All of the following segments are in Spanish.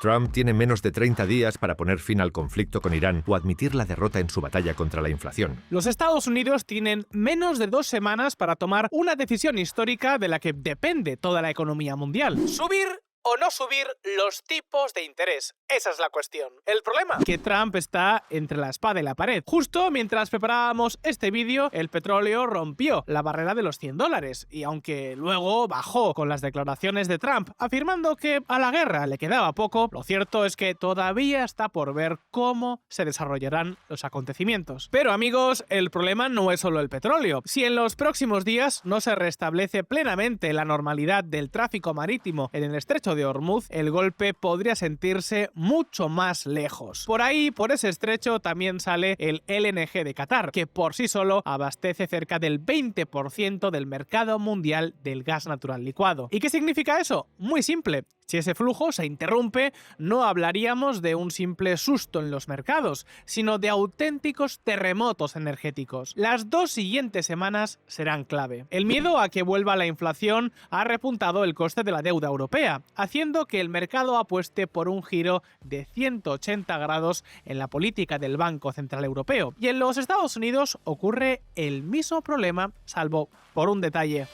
Trump tiene menos de 30 días para poner fin al conflicto con Irán o admitir la derrota en su batalla contra la inflación. Los Estados Unidos tienen menos de 2 semanas para tomar una decisión histórica de la que depende toda la economía mundial. ¿Subir o no subir los tipos de interés? Esa es la cuestión. El problema, que Trump está entre la espada y la pared. Justo mientras preparábamos este vídeo, el petróleo rompió la barrera de los $100 y aunque luego bajó con las declaraciones de Trump afirmando que a la guerra le quedaba poco, lo cierto es que todavía está por ver cómo se desarrollarán los acontecimientos. Pero amigos, el problema no es solo el petróleo. Si en los próximos días no se restablece plenamente la normalidad del tráfico marítimo en el estrecho de Hormuz, el golpe podría sentirse mucho más lejos. Por ahí, por ese estrecho, también sale el LNG de Qatar, que por sí solo abastece cerca del 20% del mercado mundial del gas natural licuado. ¿Y qué significa eso? Muy simple. Si ese flujo se interrumpe, no hablaríamos de un simple susto en los mercados, sino de auténticos terremotos energéticos. Las 2 siguientes semanas serán clave. El miedo a que vuelva la inflación ha repuntado el coste de la deuda europea, haciendo que el mercado apueste por un giro de 180 grados en la política del Banco Central Europeo. Y en los Estados Unidos ocurre el mismo problema, salvo por un detalle.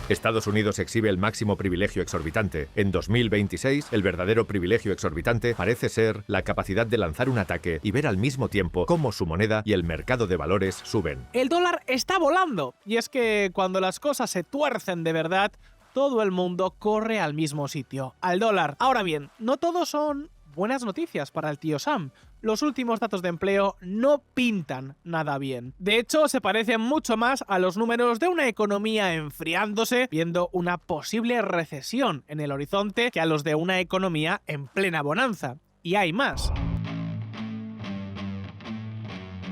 Estados Unidos exhibe el máximo privilegio exorbitante. En 2026, el verdadero privilegio exorbitante parece ser la capacidad de lanzar un ataque y ver al mismo tiempo cómo su moneda y el mercado de valores suben. El dólar está volando, y es que cuando las cosas se tuercen de verdad, todo el mundo corre al mismo sitio, al dólar. Ahora bien, no todo son buenas noticias para el tío Sam. Los últimos datos de empleo no pintan nada bien. De hecho, se parecen mucho más a los números de una economía enfriándose, viendo una posible recesión en el horizonte, que a los de una economía en plena bonanza. Y hay más.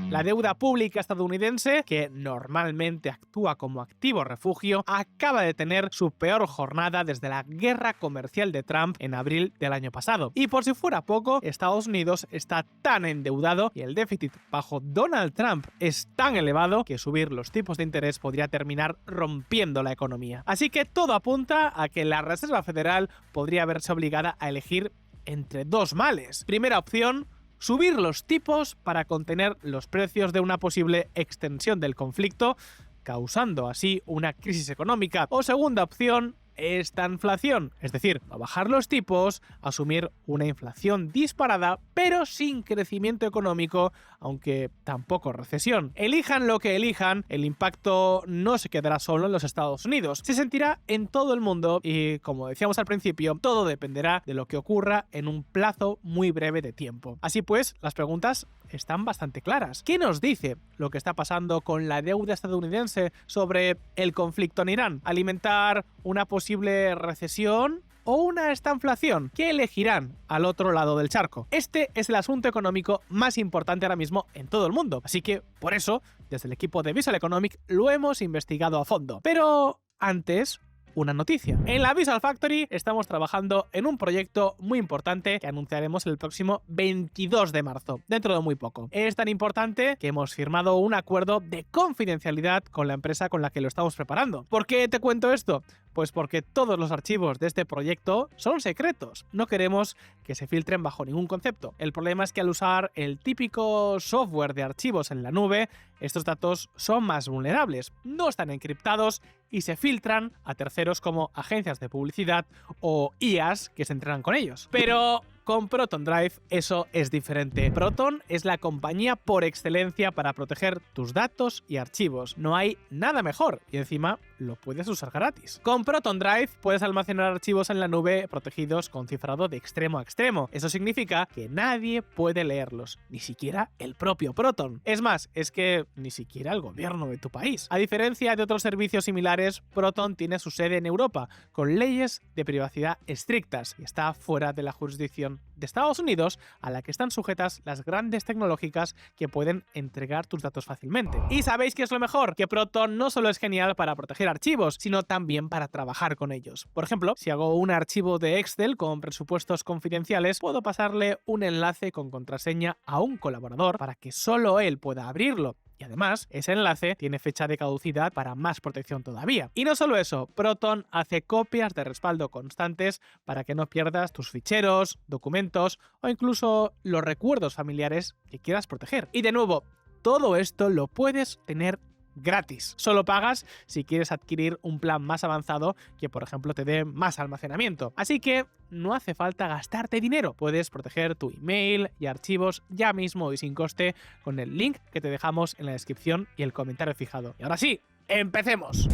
La deuda pública estadounidense, que normalmente actúa como activo refugio, acaba de tener su peor jornada desde la guerra comercial de Trump en abril del año pasado. Y por si fuera poco, Estados Unidos está tan endeudado y el déficit bajo Donald Trump es tan elevado que subir los tipos de interés podría terminar rompiendo la economía. Así que todo apunta a que la Reserva Federal podría verse obligada a elegir entre 2 males. Primera opción: subir los tipos para contener los precios de una posible extensión del conflicto, causando así una crisis económica. O segunda opción, esta inflación, es decir, a bajar los tipos, asumir una inflación disparada, pero sin crecimiento económico, aunque tampoco recesión. Elijan lo que elijan, el impacto no se quedará solo en los Estados Unidos, se sentirá en todo el mundo y, como decíamos al principio, todo dependerá de lo que ocurra en un plazo muy breve de tiempo. Así pues, las preguntas están bastante claras. ¿Qué nos dice lo que está pasando con la deuda estadounidense sobre el conflicto en Irán? ¿Alimentar una posible recesión o una estanflación? ¿Qué elegirán al otro lado del charco? Este es el asunto económico más importante ahora mismo en todo el mundo, así que por eso, desde el equipo de Visual Economic lo hemos investigado a fondo. Pero antes, una noticia. En la Visual Factory estamos trabajando en un proyecto muy importante que anunciaremos el próximo 22 de marzo, dentro de muy poco. Es tan importante que hemos firmado un acuerdo de confidencialidad con la empresa con la que lo estamos preparando. ¿Por qué te cuento esto? Pues porque todos los archivos de este proyecto son secretos. No queremos que se filtren bajo ningún concepto. El problema es que al usar el típico software de archivos en la nube, estos datos son más vulnerables, no están encriptados y se filtran a terceros como agencias de publicidad o IAs que se entrenan con ellos. Pero con Proton Drive eso es diferente. Proton es la compañía por excelencia para proteger tus datos y archivos. No hay nada mejor y encima lo puedes usar gratis. Con Proton Drive puedes almacenar archivos en la nube protegidos con cifrado de extremo a extremo. Eso significa que nadie puede leerlos, ni siquiera el propio Proton. Es más, es que ni siquiera el gobierno de tu país. A diferencia de otros servicios similares, Proton tiene su sede en Europa, con leyes de privacidad estrictas y está fuera de la jurisdicción de Estados Unidos, a la que están sujetas las grandes tecnológicas que pueden entregar tus datos fácilmente. ¿Y sabéis qué es lo mejor? Que Proton no solo es genial para proteger archivos, sino también para trabajar con ellos. Por ejemplo, si hago un archivo de Excel con presupuestos confidenciales, puedo pasarle un enlace con contraseña a un colaborador para que solo él pueda abrirlo. Y además, ese enlace tiene fecha de caducidad para más protección todavía. Y no solo eso, Proton hace copias de respaldo constantes para que no pierdas tus ficheros, documentos o incluso los recuerdos familiares que quieras proteger. Y de nuevo, todo esto lo puedes tener gratis. Solo pagas si quieres adquirir un plan más avanzado que, por ejemplo, te dé más almacenamiento. Así que no hace falta gastarte dinero. Puedes proteger tu email y archivos ya mismo y sin coste con el link que te dejamos en la descripción y el comentario fijado. Y ahora sí, ¡empecemos!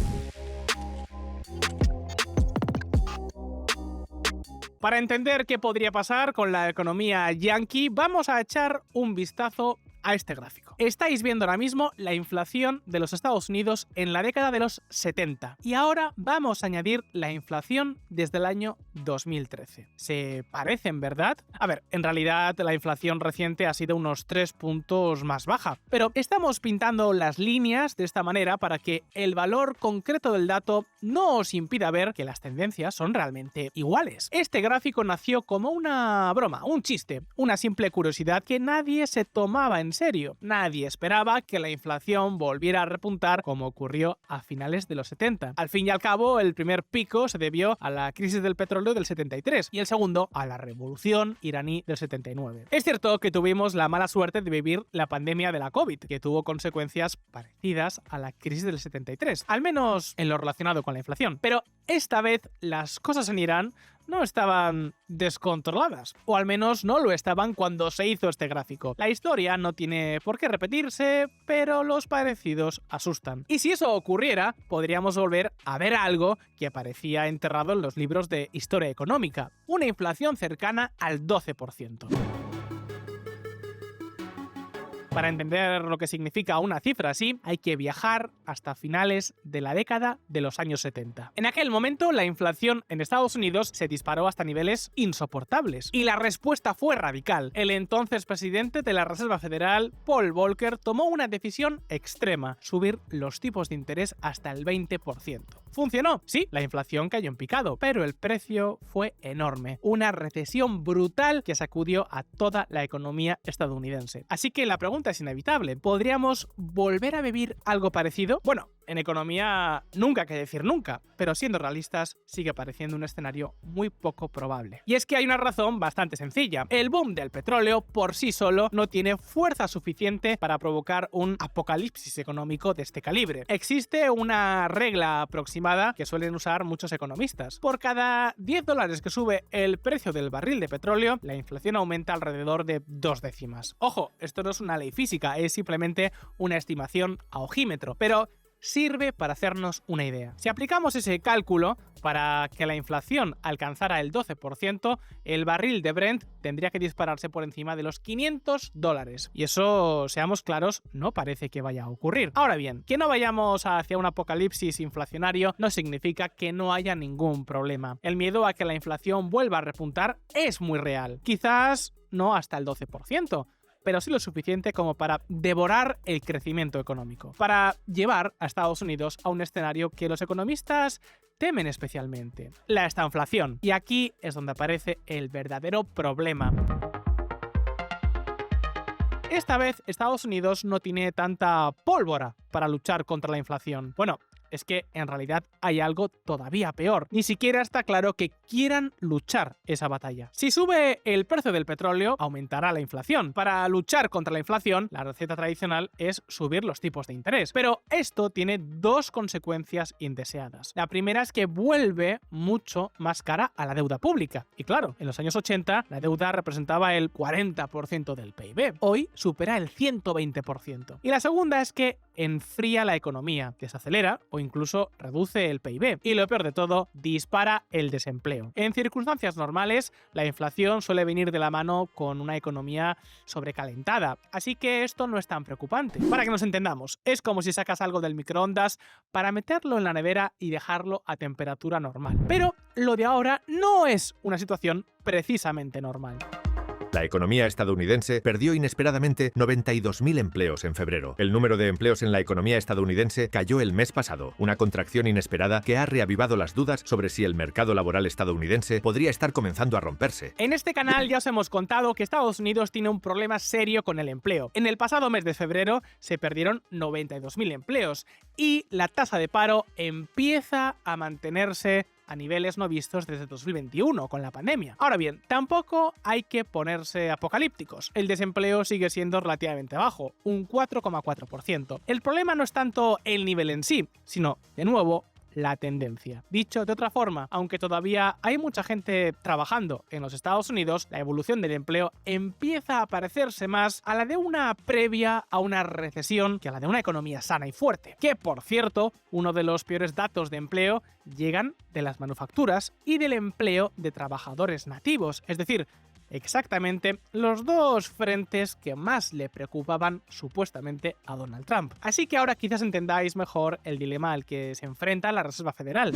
Para entender qué podría pasar con la economía yankee, vamos a echar un vistazo a este gráfico. Estáis viendo ahora mismo la inflación de los Estados Unidos en la década de los 70 y ahora vamos a añadir la inflación desde el año 2013. ¿Se parecen, verdad? A ver, en realidad la inflación reciente ha sido unos 3 puntos más baja, pero estamos pintando las líneas de esta manera para que el valor concreto del dato no os impida ver que las tendencias son realmente iguales. Este gráfico nació como una broma, un chiste, una simple curiosidad que nadie se tomaba en serio. Nadie esperaba que la inflación volviera a repuntar como ocurrió a finales de los 70. Al fin y al cabo, el primer pico se debió a la crisis del petróleo del 73 y el segundo a la revolución iraní del 79. Es cierto que tuvimos la mala suerte de vivir la pandemia de la COVID, que tuvo consecuencias parecidas a la crisis del 73, al menos en lo relacionado con la inflación. Pero esta vez las cosas en Irán no estaban descontroladas, o al menos no lo estaban cuando se hizo este gráfico. La historia no tiene por qué repetirse, pero los parecidos asustan. Y si eso ocurriera, podríamos volver a ver algo que aparecía enterrado en los libros de historia económica, una inflación cercana al 12%. Para entender lo que significa una cifra así, hay que viajar hasta finales de la década de los años 70. En aquel momento, la inflación en Estados Unidos se disparó hasta niveles insoportables. Y la respuesta fue radical. El entonces presidente de la Reserva Federal, Paul Volcker, tomó una decisión extrema: subir los tipos de interés hasta el 20%. ¿Funcionó? Sí, la inflación cayó en picado, pero el precio fue enorme. Una recesión brutal que sacudió a toda la economía estadounidense. Así que la pregunta es inevitable. ¿Podríamos volver a vivir algo parecido? Bueno, en economía nunca hay que decir nunca, pero siendo realistas sigue pareciendo un escenario muy poco probable. Y es que hay una razón bastante sencilla. El boom del petróleo por sí solo no tiene fuerza suficiente para provocar un apocalipsis económico de este calibre. Existe una regla aproximada que suelen usar muchos economistas. Por cada $10 que sube el precio del barril de petróleo, la inflación aumenta alrededor de 2 décimas. Ojo, esto no es una ley física, es simplemente una estimación a ojímetro, pero sirve para hacernos una idea. Si aplicamos ese cálculo, para que la inflación alcanzara el 12%, el barril de Brent tendría que dispararse por encima de los $500. Y eso, seamos claros, no parece que vaya a ocurrir. Ahora bien, que no vayamos hacia un apocalipsis inflacionario no significa que no haya ningún problema. El miedo a que la inflación vuelva a repuntar es muy real. Quizás no hasta el 12%. Pero sí lo suficiente como para devorar el crecimiento económico, para llevar a Estados Unidos a un escenario que los economistas temen especialmente: la estanflación. Y aquí es donde aparece el verdadero problema. Esta vez Estados Unidos no tiene tanta pólvora para luchar contra la inflación. Bueno, es que en realidad hay algo todavía peor. Ni siquiera está claro que quieran luchar esa batalla. Si sube el precio del petróleo, aumentará la inflación. Para luchar contra la inflación, la receta tradicional es subir los tipos de interés. Pero esto tiene dos consecuencias indeseadas. La primera es que vuelve mucho más cara a la deuda pública. Y claro, en los años 80 la deuda representaba el 40% del PIB. Hoy supera el 120%. Y la segunda es que enfría la economía, desacelera o incluso reduce el PIB. Y lo peor de todo, dispara el desempleo. En circunstancias normales, la inflación suele venir de la mano con una economía sobrecalentada, así que esto no es tan preocupante. Para que nos entendamos, es como si sacas algo del microondas para meterlo en la nevera y dejarlo a temperatura normal. Pero lo de ahora no es una situación precisamente normal. La economía estadounidense perdió inesperadamente 92.000 empleos en febrero. El número de empleos en la economía estadounidense cayó el mes pasado, una contracción inesperada que ha reavivado las dudas sobre si el mercado laboral estadounidense podría estar comenzando a romperse. En este canal ya os hemos contado que Estados Unidos tiene un problema serio con el empleo. En el pasado mes de febrero se perdieron 92.000 empleos y la tasa de paro empieza a mantenerse a niveles no vistos desde 2021 con la pandemia. Ahora bien, tampoco hay que ponerse apocalípticos. El desempleo sigue siendo relativamente bajo, un 4,4%. El problema no es tanto el nivel en sí, sino, de nuevo, la tendencia. Dicho de otra forma, aunque todavía hay mucha gente trabajando en los Estados Unidos, la evolución del empleo empieza a parecerse más a la de una previa a una recesión que a la de una economía sana y fuerte. Que, por cierto, uno de los peores datos de empleo llegan de las manufacturas y del empleo de trabajadores nativos, es decir, exactamente los dos frentes que más le preocupaban supuestamente a Donald Trump. Así que ahora quizás entendáis mejor el dilema al que se enfrenta la Reserva Federal.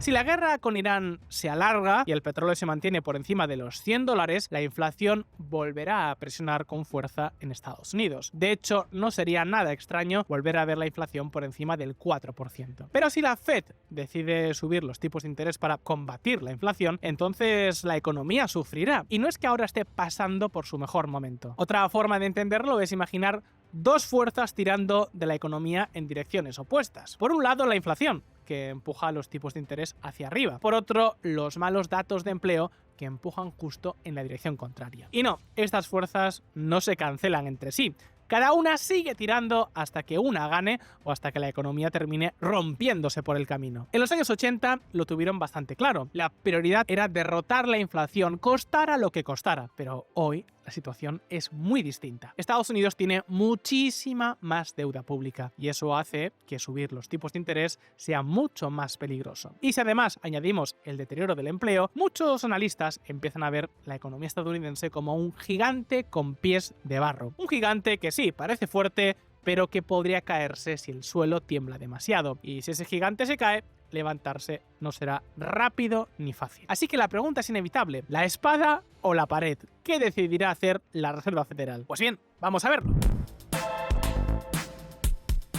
Si la guerra con Irán se alarga y el petróleo se mantiene por encima de los $100, la inflación volverá a presionar con fuerza en Estados Unidos. De hecho, no sería nada extraño volver a ver la inflación por encima del 4%. Pero si la Fed decide subir los tipos de interés para combatir la inflación, entonces la economía sufrirá. Y no es que ahora esté pasando por su mejor momento. Otra forma de entenderlo es imaginar dos fuerzas tirando de la economía en direcciones opuestas. Por un lado, la inflación, que empuja los tipos de interés hacia arriba. Por otro, los malos datos de empleo, que empujan justo en la dirección contraria. Y no, estas fuerzas no se cancelan entre sí. Cada una sigue tirando hasta que una gane o hasta que la economía termine rompiéndose por el camino. En los años 80 lo tuvieron bastante claro. La prioridad era derrotar la inflación, costara lo que costara. Pero hoy la situación es muy distinta. Estados Unidos tiene muchísima más deuda pública y eso hace que subir los tipos de interés sea mucho más peligroso. Y si además añadimos el deterioro del empleo, muchos analistas empiezan a ver la economía estadounidense como un gigante con pies de barro. Un gigante que sí, parece fuerte, pero que podría caerse si el suelo tiembla demasiado. Y si ese gigante se cae, levantarse no será rápido ni fácil. Así que la pregunta es inevitable: ¿la espada o la pared? ¿Qué decidirá hacer la Reserva Federal? Pues bien, vamos a verlo.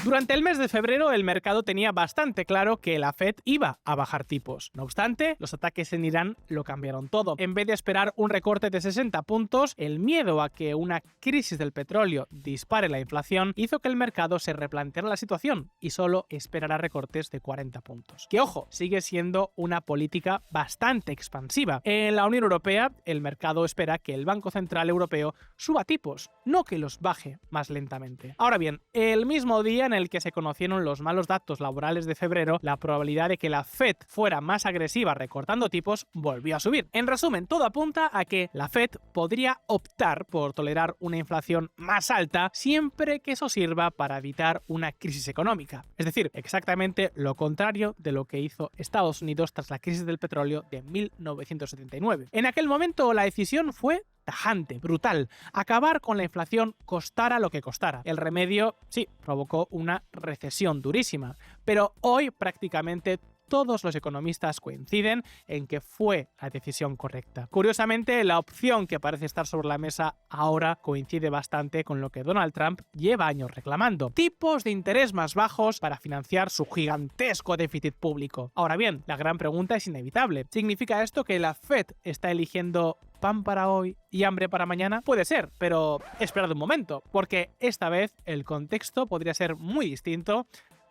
Durante el mes de febrero, el mercado tenía bastante claro que la Fed iba a bajar tipos. No obstante, los ataques en Irán lo cambiaron todo. En vez de esperar un recorte de 60 puntos, el miedo a que una crisis del petróleo dispare la inflación hizo que el mercado se replanteara la situación y solo esperara recortes de 40 puntos. Que, ojo, sigue siendo una política bastante expansiva. En la Unión Europea, el mercado espera que el Banco Central Europeo suba tipos, no que los baje más lentamente. Ahora bien, el mismo día en el que se conocieron los malos datos laborales de febrero, la probabilidad de que la Fed fuera más agresiva recortando tipos volvió a subir. En resumen, todo apunta a que la Fed podría optar por tolerar una inflación más alta siempre que eso sirva para evitar una crisis económica. Es decir, exactamente lo contrario de lo que hizo Estados Unidos tras la crisis del petróleo de 1979. En aquel momento la decisión fue tajante, brutal: acabar con la inflación costara lo que costara. El remedio, sí, provocó una recesión durísima, pero hoy prácticamente todos los economistas coinciden en que fue la decisión correcta. Curiosamente, la opción que parece estar sobre la mesa ahora coincide bastante con lo que Donald Trump lleva años reclamando: tipos de interés más bajos para financiar su gigantesco déficit público. Ahora bien, la gran pregunta es inevitable: ¿significa esto que la Fed está eligiendo pan para hoy y hambre para mañana? Puede ser, pero esperad un momento, porque esta vez el contexto podría ser muy distinto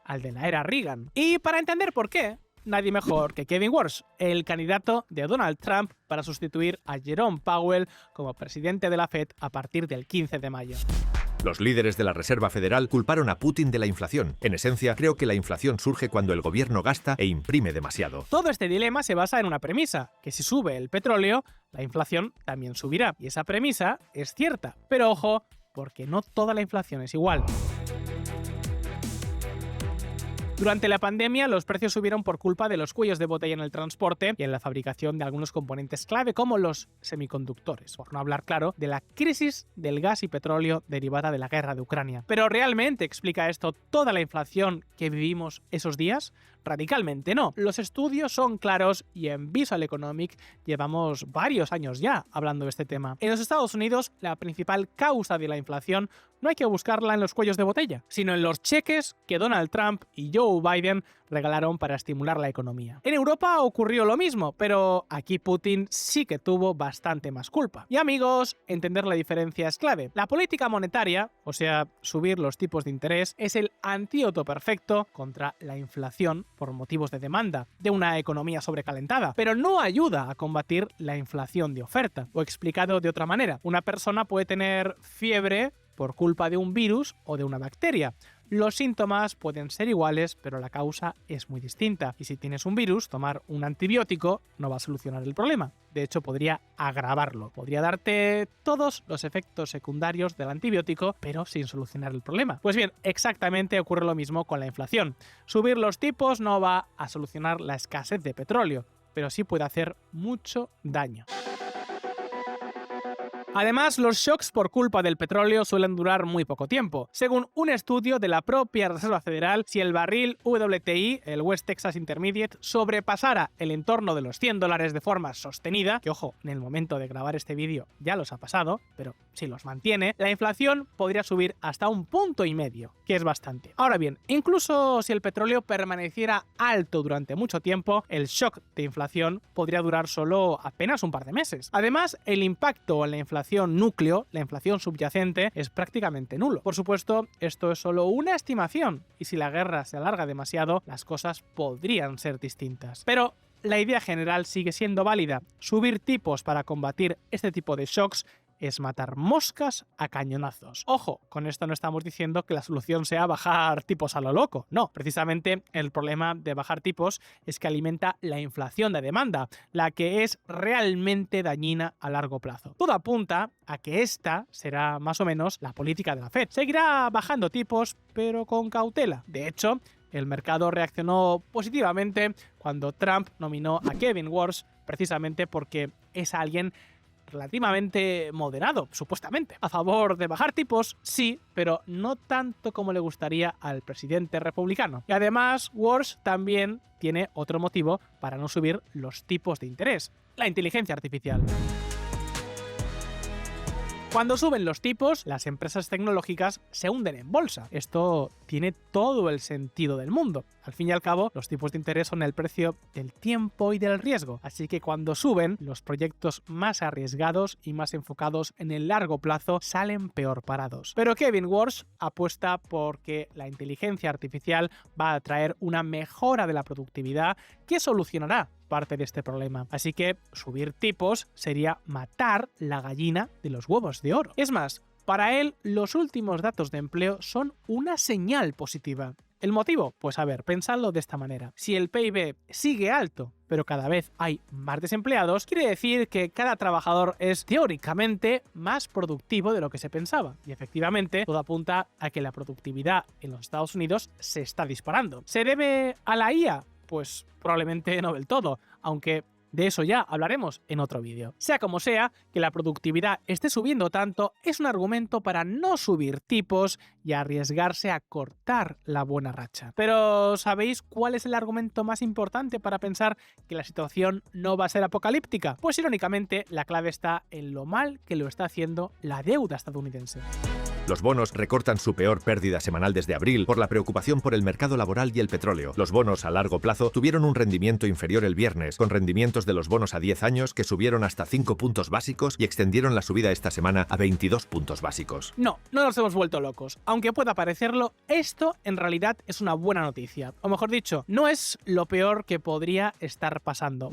al de la era Reagan. Y para entender por qué, nadie mejor que Kevin Warsh, el candidato de Donald Trump para sustituir a Jerome Powell como presidente de la Fed a partir del 15 de mayo. Los líderes de la Reserva Federal culparon a Putin de la inflación. En esencia, creo que la inflación surge cuando el gobierno gasta e imprime demasiado. Todo este dilema se basa en una premisa: que si sube el petróleo, la inflación también subirá. Y esa premisa es cierta, pero ojo, porque no toda la inflación es igual. Durante la pandemia, los precios subieron por culpa de los cuellos de botella en el transporte y en la fabricación de algunos componentes clave como los semiconductores, por no hablar, claro, de la crisis del gas y petróleo derivada de la guerra de Ucrania. ¿Pero realmente explica esto toda la inflación que vivimos esos días? radicalmente no. Los estudios son claros y en Visual Economic llevamos varios años ya hablando de este tema. En los Estados Unidos, la principal causa de la inflación no hay que buscarla en los cuellos de botella, sino en los cheques que Donald Trump y Joe Biden regalaron para estimular la economía. En Europa ocurrió lo mismo, pero aquí Putin sí que tuvo bastante más culpa. Y amigos, entender la diferencia es clave. La política monetaria, o sea, subir los tipos de interés, es el antídoto perfecto contra la inflación por motivos de demanda de una economía sobrecalentada, pero no ayuda a combatir la inflación de oferta. O explicado de otra manera, una persona puede tener fiebre por culpa de un virus o de una bacteria. Los síntomas pueden ser iguales, pero la causa es muy distinta. Y si tienes un virus, tomar un antibiótico no va a solucionar el problema. De hecho, podría agravarlo. Podría darte todos los efectos secundarios del antibiótico, pero sin solucionar el problema. Pues bien, exactamente ocurre lo mismo con la inflación. Subir los tipos no va a solucionar la escasez de petróleo, pero sí puede hacer mucho daño. Además, los shocks por culpa del petróleo suelen durar muy poco tiempo. Según un estudio de la propia Reserva Federal, si el barril WTI, el West Texas Intermediate, sobrepasara el entorno de los $100 de forma sostenida, que ojo, en el momento de grabar este vídeo ya los ha pasado, pero si los mantiene, la inflación podría subir hasta 1,5 puntos, que es bastante. Ahora bien, incluso si el petróleo permaneciera alto durante mucho tiempo, el shock de inflación podría durar solo apenas un par de meses. Además, el impacto en la inflación núcleo, la inflación subyacente, es prácticamente nulo. Por supuesto, esto es solo una estimación, y si la guerra se alarga demasiado, las cosas podrían ser distintas. Pero la idea general sigue siendo válida. Subir tipos para combatir este tipo de shocks es matar moscas a cañonazos. Ojo, con esto no estamos diciendo que la solución sea bajar tipos a lo loco. No, precisamente el problema de bajar tipos es que alimenta la inflación de demanda, la que es realmente dañina a largo plazo. Todo apunta a que esta será más o menos la política de la Fed. Seguirá bajando tipos, pero con cautela. De hecho, el mercado reaccionó positivamente cuando Trump nominó a Kevin Warsh, precisamente porque es alguien relativamente moderado, supuestamente. A favor de bajar tipos, sí, pero no tanto como le gustaría al presidente republicano. Y además, Warsh también tiene otro motivo para no subir los tipos de interés: la inteligencia artificial. Cuando suben los tipos, las empresas tecnológicas se hunden en bolsa. Esto tiene todo el sentido del mundo. Al fin y al cabo, los tipos de interés son el precio del tiempo y del riesgo. Así que cuando suben, los proyectos más arriesgados y más enfocados en el largo plazo salen peor parados. Pero Kevin Warsh apuesta por que la inteligencia artificial va a traer una mejora de la productividad que solucionará parte de este problema. Así que subir tipos sería matar la gallina de los huevos de oro. Es más, para él, los últimos datos de empleo son una señal positiva. ¿El motivo? Pues a ver, pensadlo de esta manera. Si el PIB sigue alto, pero cada vez hay más desempleados, quiere decir que cada trabajador es teóricamente más productivo de lo que se pensaba. Y efectivamente, todo apunta a que la productividad en los Estados Unidos se está disparando. ¿Se debe a la IA? Pues probablemente no del todo, aunque de eso ya hablaremos en otro vídeo. Sea como sea, que la productividad esté subiendo tanto es un argumento para no subir tipos y arriesgarse a cortar la buena racha. Pero ¿sabéis cuál es el argumento más importante para pensar que la situación no va a ser apocalíptica? Pues irónicamente, la clave está en lo mal que lo está haciendo la deuda estadounidense. Los bonos recortan su peor pérdida semanal desde abril por la preocupación por el mercado laboral y el petróleo. Los bonos a largo plazo tuvieron un rendimiento inferior el viernes, con rendimientos de los bonos a 10 años que subieron hasta 5 puntos básicos y extendieron la subida esta semana a 22 puntos básicos. No nos hemos vuelto locos. Aunque pueda parecerlo, esto en realidad es una buena noticia. O mejor dicho, no es lo peor que podría estar pasando.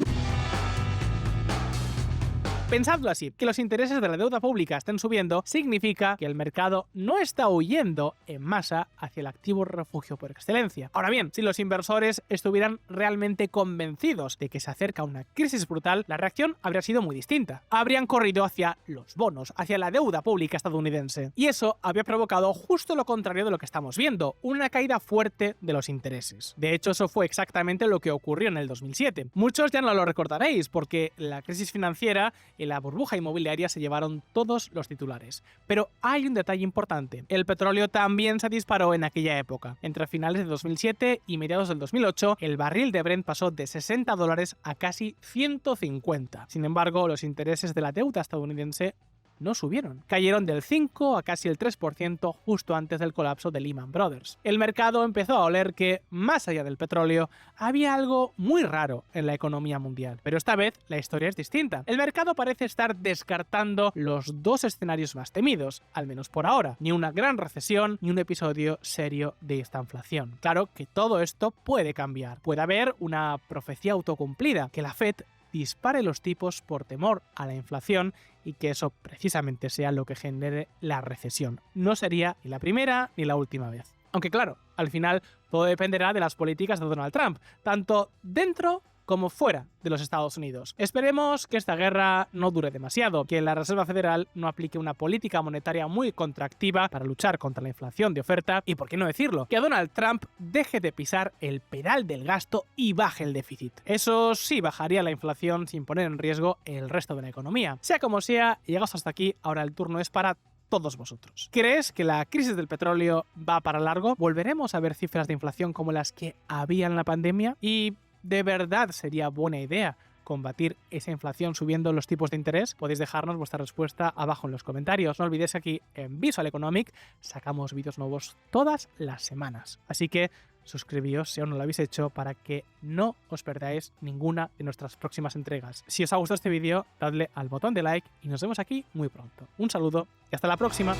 Pensadlo así, que los intereses de la deuda pública estén subiendo significa que el mercado no está huyendo en masa hacia el activo refugio por excelencia. Ahora bien, si los inversores estuvieran realmente convencidos de que se acerca una crisis brutal, la reacción habría sido muy distinta. Habrían corrido hacia los bonos, hacia la deuda pública estadounidense. Y eso habría provocado justo lo contrario de lo que estamos viendo, una caída fuerte de los intereses. De hecho, eso fue exactamente lo que ocurrió en el 2007. Muchos ya no lo recordaréis, porque la crisis financiera y la burbuja inmobiliaria se llevaron todos los titulares. Pero hay un detalle importante. El petróleo también se disparó en aquella época. Entre finales de 2007 y mediados del 2008, el barril de Brent pasó de $60 a casi 150. Sin embargo, los intereses de la deuda estadounidense no subieron. Cayeron del 5 a casi el 3% justo antes del colapso de Lehman Brothers. El mercado empezó a oler que, más allá del petróleo, había algo muy raro en la economía mundial. Pero esta vez la historia es distinta. El mercado parece estar descartando los dos escenarios más temidos, al menos por ahora. Ni una gran recesión, ni un episodio serio de esta inflación. Claro que todo esto puede cambiar. Puede haber una profecía autocumplida, que la Fed dispare los tipos por temor a la inflación y que eso precisamente sea lo que genere la recesión. No sería ni la primera ni la última vez. Aunque claro, al final todo dependerá de las políticas de Donald Trump, tanto dentro como fuera de los Estados Unidos. Esperemos que esta guerra no dure demasiado, que la Reserva Federal no aplique una política monetaria muy contractiva para luchar contra la inflación de oferta y, por qué no decirlo, que Donald Trump deje de pisar el pedal del gasto y baje el déficit. Eso sí bajaría la inflación sin poner en riesgo el resto de la economía. Sea como sea, llegados hasta aquí, ahora el turno es para todos vosotros. ¿Crees que la crisis del petróleo va para largo? ¿Volveremos a ver cifras de inflación como las que había en la pandemia? ¿Y de verdad sería buena idea combatir esa inflación subiendo los tipos de interés? Podéis dejarnos vuestra respuesta abajo en los comentarios. No olvidéis que aquí en Visual Economic sacamos vídeos nuevos todas las semanas. Así que suscribíos si aún no lo habéis hecho para que no os perdáis ninguna de nuestras próximas entregas. Si os ha gustado este vídeo, dadle al botón de like y nos vemos aquí muy pronto. Un saludo y hasta la próxima.